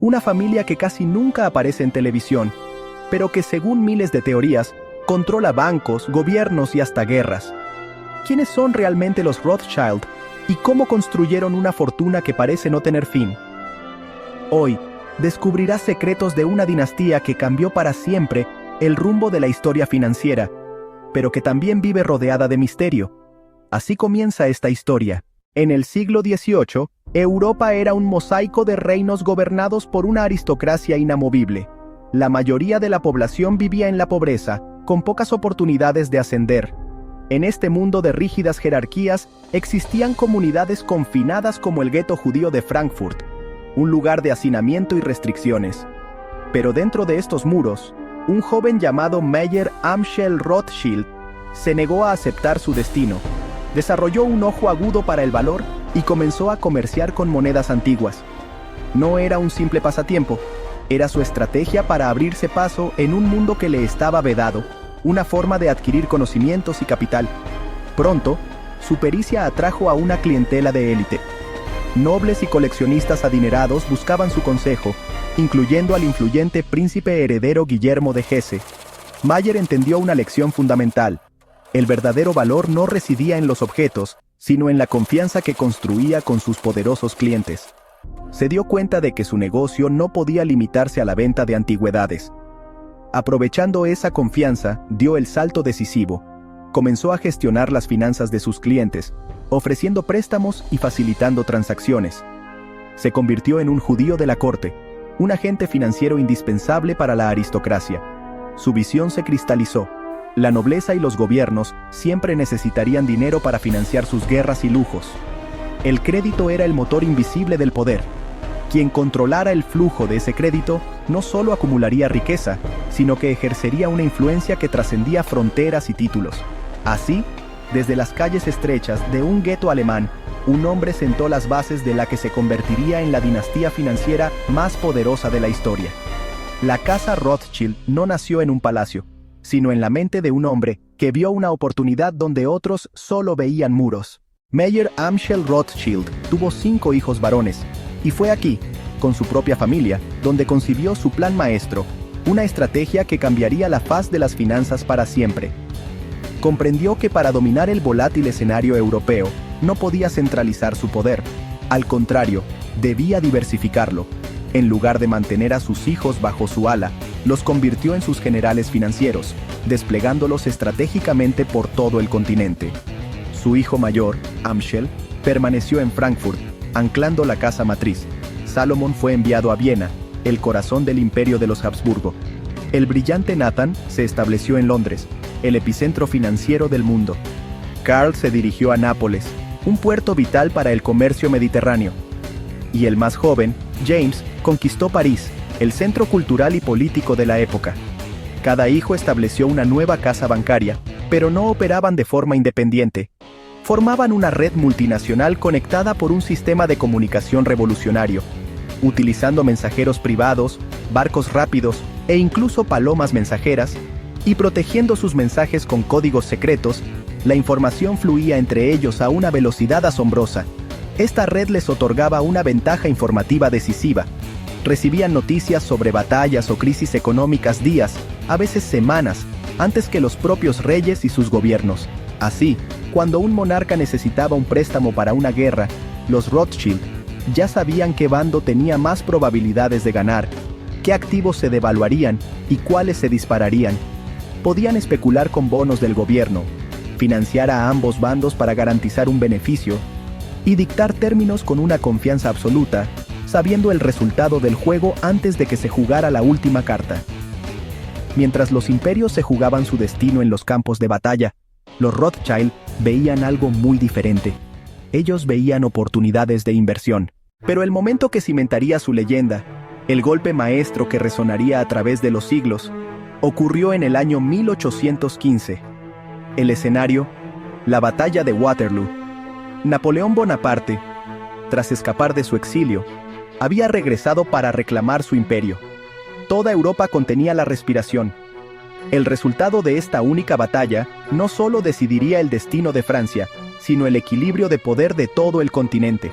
una familia que casi nunca aparece en televisión, pero que según miles de teorías, controla bancos, gobiernos y hasta guerras. ¿Quiénes son realmente los Rothschild y cómo construyeron una fortuna que parece no tener fin? Hoy, descubrirás secretos de una dinastía que cambió para siempre el rumbo de la historia financiera, pero que también vive rodeada de misterio. Así comienza esta historia. En el siglo XVIII, Europa era un mosaico de reinos gobernados por una aristocracia inamovible. La mayoría de la población vivía en la pobreza, con pocas oportunidades de ascender. En este mundo de rígidas jerarquías, existían comunidades confinadas como el gueto judío de Frankfurt, un lugar de hacinamiento y restricciones. Pero dentro de estos muros, un joven llamado Mayer Amschel Rothschild se negó a aceptar su destino. Desarrolló un ojo agudo para el valor y comenzó a comerciar con monedas antiguas. No era un simple pasatiempo, era su estrategia para abrirse paso en un mundo que le estaba vedado, una forma de adquirir conocimientos y capital. Pronto, su pericia atrajo a una clientela de élite. Nobles y coleccionistas adinerados buscaban su consejo, incluyendo al influyente príncipe heredero Guillermo de Hesse. Mayer entendió una lección fundamental. El verdadero valor no residía en los objetos, sino en la confianza que construía con sus poderosos clientes. Se dio cuenta de que su negocio no podía limitarse a la venta de antigüedades. Aprovechando esa confianza, dio el salto decisivo. Comenzó a gestionar las finanzas de sus clientes, ofreciendo préstamos y facilitando transacciones. Se convirtió en un judío de la corte, un agente financiero indispensable para la aristocracia. Su visión se cristalizó. La nobleza y los gobiernos siempre necesitarían dinero para financiar sus guerras y lujos. El crédito era el motor invisible del poder. Quien controlara el flujo de ese crédito no solo acumularía riqueza, sino que ejercería una influencia que trascendía fronteras y títulos. Así, desde las calles estrechas de un gueto alemán, un hombre sentó las bases de la que se convertiría en la dinastía financiera más poderosa de la historia. La casa Rothschild no nació en un palacio, sino en la mente de un hombre que vio una oportunidad donde otros solo veían muros. Mayer Amschel Rothschild tuvo 5 hijos varones, y fue aquí, con su propia familia, donde concibió su plan maestro, una estrategia que cambiaría la faz de las finanzas para siempre. Comprendió que para dominar el volátil escenario europeo, no podía centralizar su poder. Al contrario, debía diversificarlo. En lugar de mantener a sus hijos bajo su ala, los convirtió en sus generales financieros, desplegándolos estratégicamente por todo el continente. Su hijo mayor, Amschel, permaneció en Frankfurt, anclando la casa matriz. Salomón fue enviado a Viena, el corazón del imperio de los Habsburgo. El brillante Nathan se estableció en Londres, el epicentro financiero del mundo. Karl se dirigió a Nápoles, un puerto vital para el comercio mediterráneo. Y el más joven, James, conquistó París, el centro cultural y político de la época. Cada hijo estableció una nueva casa bancaria, pero no operaban de forma independiente. Formaban una red multinacional conectada por un sistema de comunicación revolucionario, utilizando mensajeros privados, barcos rápidos e incluso palomas mensajeras, y protegiendo sus mensajes con códigos secretos. La información fluía entre ellos a una velocidad asombrosa. Esta red les otorgaba una ventaja informativa decisiva. Recibían noticias sobre batallas o crisis económicas días, a veces semanas, antes que los propios reyes y sus gobiernos. Así, cuando un monarca necesitaba un préstamo para una guerra, los Rothschild ya sabían qué bando tenía más probabilidades de ganar, qué activos se devaluarían y cuáles se dispararían. Podían especular con bonos del gobierno, financiar a ambos bandos para garantizar un beneficio, y dictar términos con una confianza absoluta, sabiendo el resultado del juego antes de que se jugara la última carta. Mientras los imperios se jugaban su destino en los campos de batalla, los Rothschild veían algo muy diferente. Ellos veían oportunidades de inversión. Pero el momento que cimentaría su leyenda, el golpe maestro que resonaría a través de los siglos, ocurrió en el año 1815. El escenario, la batalla de Waterloo. Napoleón Bonaparte, tras escapar de su exilio, había regresado para reclamar su imperio. Toda Europa contenía la respiración. El resultado de esta única batalla no solo decidiría el destino de Francia, sino el equilibrio de poder de todo el continente.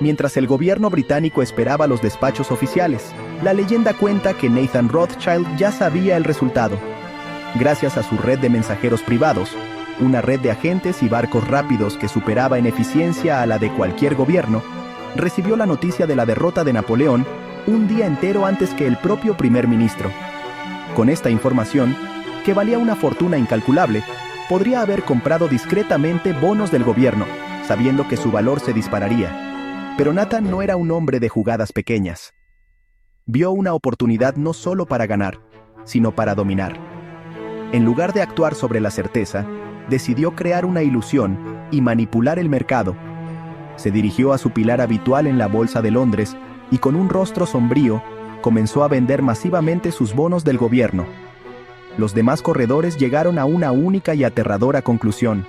Mientras el gobierno británico esperaba los despachos oficiales, la leyenda cuenta que Nathan Rothschild ya sabía el resultado. Gracias a su red de mensajeros privados, una red de agentes y barcos rápidos que superaba en eficiencia a la de cualquier gobierno, recibió la noticia de la derrota de Napoleón un día entero antes que el propio primer ministro. Con esta información, que valía una fortuna incalculable, podría haber comprado discretamente bonos del gobierno, sabiendo que su valor se dispararía. Pero Nathan no era un hombre de jugadas pequeñas. Vio una oportunidad no solo para ganar, sino para dominar. En lugar de actuar sobre la certeza, decidió crear una ilusión y manipular el mercado. Se dirigió a su pilar habitual en la Bolsa de Londres y con un rostro sombrío, comenzó a vender masivamente sus bonos del gobierno. Los demás corredores llegaron a una única y aterradora conclusión.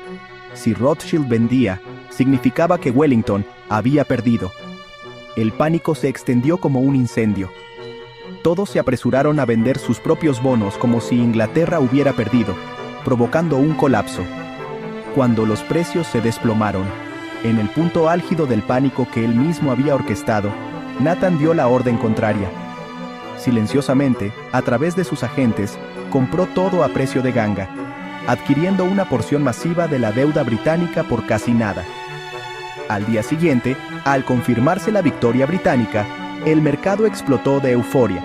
Si Rothschild vendía, significaba que Wellington había perdido. El pánico se extendió como un incendio. Todos se apresuraron a vender sus propios bonos como si Inglaterra hubiera perdido, provocando un colapso. Cuando los precios se desplomaron, en el punto álgido del pánico que él mismo había orquestado, Nathan dio la orden contraria. Silenciosamente, a través de sus agentes, compró todo a precio de ganga, adquiriendo una porción masiva de la deuda británica por casi nada. Al día siguiente, al confirmarse la victoria británica, el mercado explotó de euforia.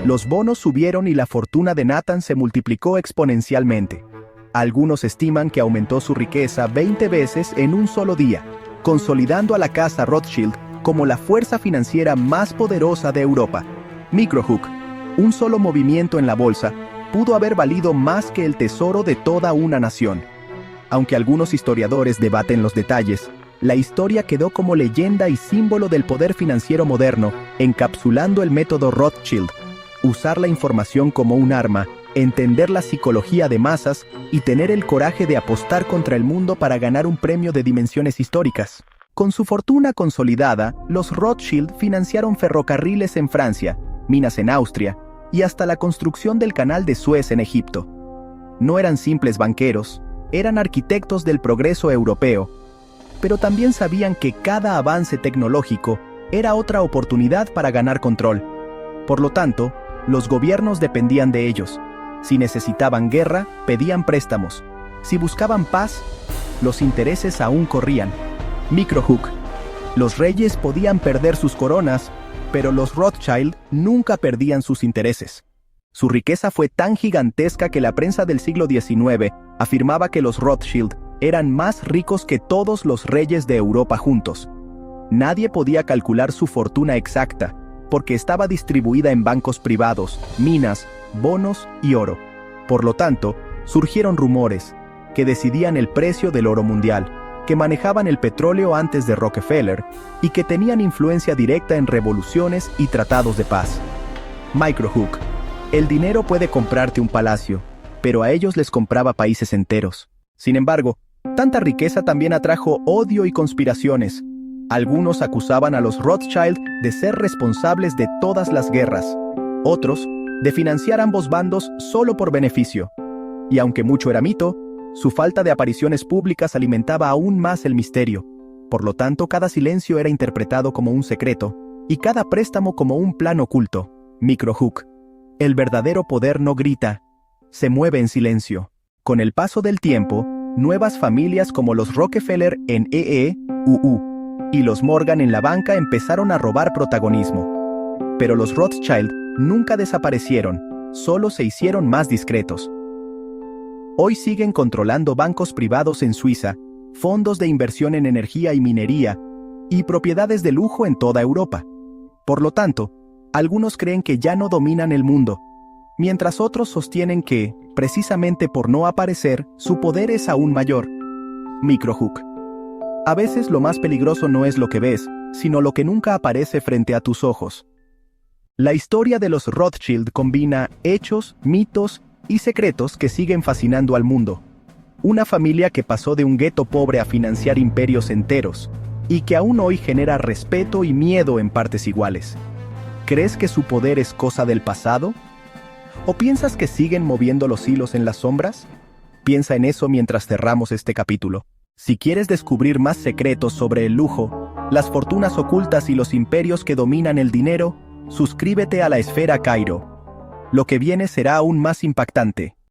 Los bonos subieron y la fortuna de Nathan se multiplicó exponencialmente. Algunos estiman que aumentó su riqueza 20 veces en un solo día, consolidando a la casa Rothschild como la fuerza financiera más poderosa de Europa. Microhook, un solo movimiento en la bolsa, pudo haber valido más que el tesoro de toda una nación. Aunque algunos historiadores debaten los detalles, la historia quedó como leyenda y símbolo del poder financiero moderno, encapsulando el método Rothschild: usar la información como un arma, entender la psicología de masas y tener el coraje de apostar contra el mundo para ganar un premio de dimensiones históricas. Con su fortuna consolidada, los Rothschild financiaron ferrocarriles en Francia, minas en Austria y hasta la construcción del Canal de Suez en Egipto. No eran simples banqueros, eran arquitectos del progreso europeo, pero también sabían que cada avance tecnológico era otra oportunidad para ganar control. Por lo tanto, los gobiernos dependían de ellos. Si necesitaban guerra, pedían préstamos. Si buscaban paz, los intereses aún corrían. Microhook. Los reyes podían perder sus coronas, pero los Rothschild nunca perdían sus intereses. Su riqueza fue tan gigantesca que la prensa del siglo XIX afirmaba que los Rothschild eran más ricos que todos los reyes de Europa juntos. Nadie podía calcular su fortuna exacta, porque estaba distribuida en bancos privados, minas, bonos y oro. Por lo tanto, surgieron rumores que decidían el precio del oro mundial, que manejaban el petróleo antes de Rockefeller y que tenían influencia directa en revoluciones y tratados de paz. Microhook. El dinero puede comprarte un palacio, pero a ellos les compraba países enteros. Sin embargo, tanta riqueza también atrajo odio y conspiraciones. Algunos acusaban a los Rothschild de ser responsables de todas las guerras, otros de financiar ambos bandos solo por beneficio. Y aunque mucho era mito, su falta de apariciones públicas alimentaba aún más el misterio. Por lo tanto, cada silencio era interpretado como un secreto, y cada préstamo como un plan oculto. Microhook. El verdadero poder no grita, se mueve en silencio. Con el paso del tiempo, nuevas familias como los Rockefeller en EEUU y los Morgan en la banca empezaron a robar protagonismo. Pero los Rothschild nunca desaparecieron, solo se hicieron más discretos. Hoy siguen controlando bancos privados en Suiza, fondos de inversión en energía y minería, y propiedades de lujo en toda Europa. Por lo tanto, algunos creen que ya no dominan el mundo, mientras otros sostienen que, precisamente por no aparecer, su poder es aún mayor. Microhook. A veces lo más peligroso no es lo que ves, sino lo que nunca aparece frente a tus ojos. La historia de los Rothschild combina hechos, mitos y secretos que siguen fascinando al mundo. Una familia que pasó de un gueto pobre a financiar imperios enteros, y que aún hoy genera respeto y miedo en partes iguales. ¿Crees que su poder es cosa del pasado? ¿O piensas que siguen moviendo los hilos en las sombras? Piensa en eso mientras cerramos este capítulo. Si quieres descubrir más secretos sobre el lujo, las fortunas ocultas y los imperios que dominan el dinero, suscríbete a la Esfera Cairo. Lo que viene será aún más impactante.